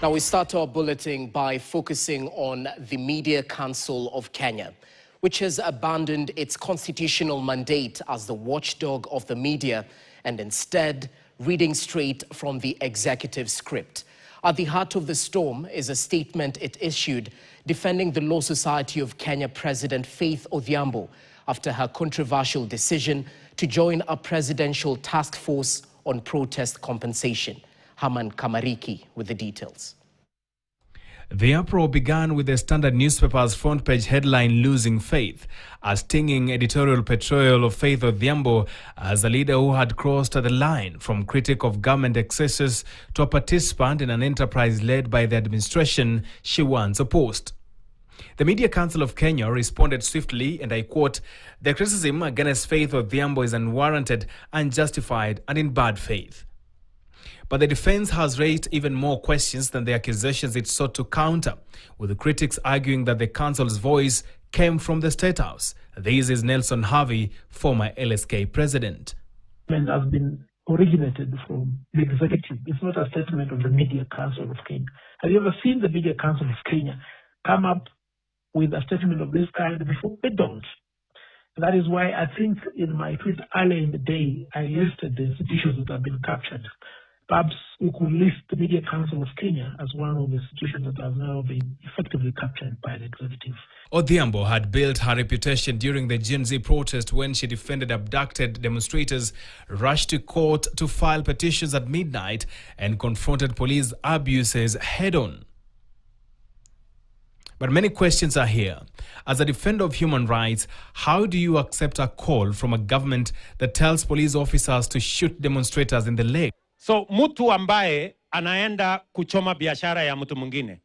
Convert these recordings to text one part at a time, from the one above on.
Now we start our bulletin by focusing on the Media Council of Kenya, which has abandoned its constitutional mandate as the watchdog of the media and instead reading straight from the executive script. At the heart of the storm is a statement it issued defending the Law Society of Kenya President Faith Odhiambo after her controversial decision to join a presidential task force on protest compensation. Haman Kamariki with the details. The uproar began with the Standard newspaper's front page headline, "Losing Faith," a stinging editorial portrayal of Faith Odhiambo as a leader who had crossed the line from critic of government excesses to a participant in an enterprise led by the administration she once opposed. The Media Council of Kenya responded swiftly, and I quote, "The criticism against Faith Odhiambo is unwarranted, unjustified, and in bad faith." But the defense has raised even more questions than the accusations it sought to counter, with the critics arguing that the council's voice came from the State House. This is Nelson Harvey, former LSK president. It has been originated from the executive. It's not a statement of the Media Council of Kenya. Have you ever seen the Media Council of Kenya come up with a statement of this kind before? They don't. That is why I think in my tweet earlier in the day, I listed the institutions that have been captured. Perhaps we could list the Media Council of Kenya as one of the institutions that have now been effectively captured by the executive. Odhiambo had built her reputation during the Gen Z protest when she defended abducted demonstrators, rushed to court to file petitions at midnight, and confronted police abuses head-on. But many questions are here. As a defender of human rights, how do you accept a call from a government that tells police officers to shoot demonstrators in the leg? So mtu ambaye anaenda kuchoma biashara ya mtu mwingine,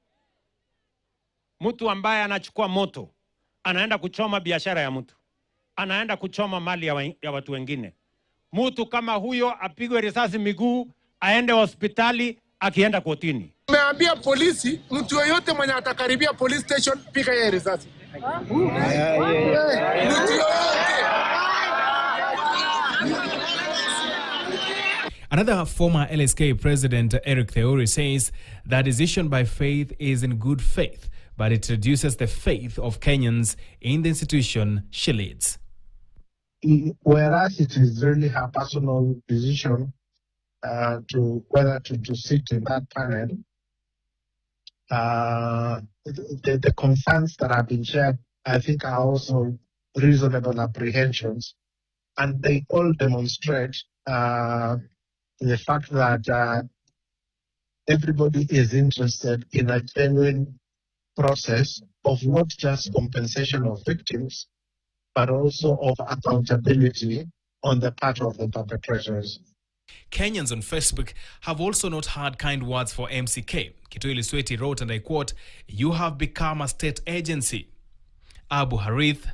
mtu ambaye anachukua moto, anaenda kuchoma biashara ya mtu, anaenda kuchoma mali ya watu wengine. Mtu kama huyo apigwe risasi miguu, aende hospitali, akienda kotini. Nimeambia polisi, mtu yoyote mwenye atakaribia police station, piga yeye risasi. Mtu yoyote. Another former LSK president, Eric Theory, says that decision by Faith is in good faith, but it reduces the faith of Kenyans in the institution she leads. Whereas it is really her personal decision to whether to sit in that panel, the concerns that have been shared, I think, are also reasonable apprehensions, and they all demonstrate the fact that everybody is interested in a genuine process of not just compensation of victims, but also of accountability on the part of the perpetrators. Kenyans on Facebook have also not had kind words for MCK. Kitui Lisweti wrote, and I quote, "You have become a state agency." Abu Harith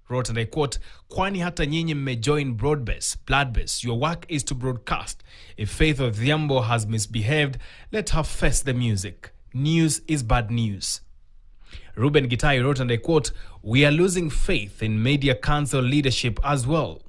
wrote, and I quote, "Kwani hata nyinyi mmejoin blood-based. Your work is to broadcast. If Faith Odhiambo has misbehaved, let her face the music. News is bad news." Ruben Gitai wrote, and I quote, "We are losing faith in Media Council leadership as well."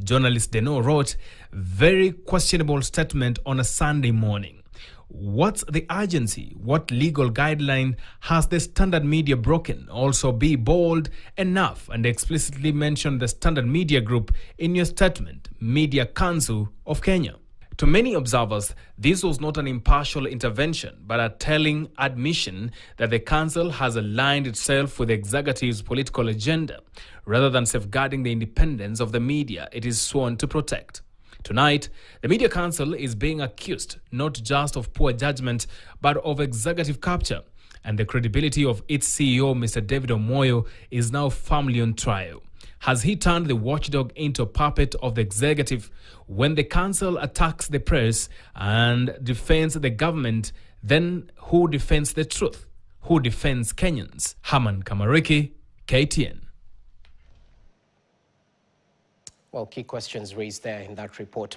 Journalist Deno wrote, "Very questionable statement on a Sunday morning. What's the urgency? What legal guideline has the Standard Media broken? Also be bold enough and explicitly mention the Standard Media Group in your statement, Media Council of Kenya." To many observers, this was not an impartial intervention, but a telling admission that the council has aligned itself with the executive's political agenda, rather than safeguarding the independence of the media it is sworn to protect. Tonight, the Media Council is being accused not just of poor judgment, but of executive capture, and the credibility of its CEO, Mr. David Omoyo, is now firmly on trial. Has he turned the watchdog into a puppet of the executive? When the council attacks the press and defends the government, then who defends the truth? Who defends Kenyans? Haman Kamariki, KTN. Well, key questions raised there in that report.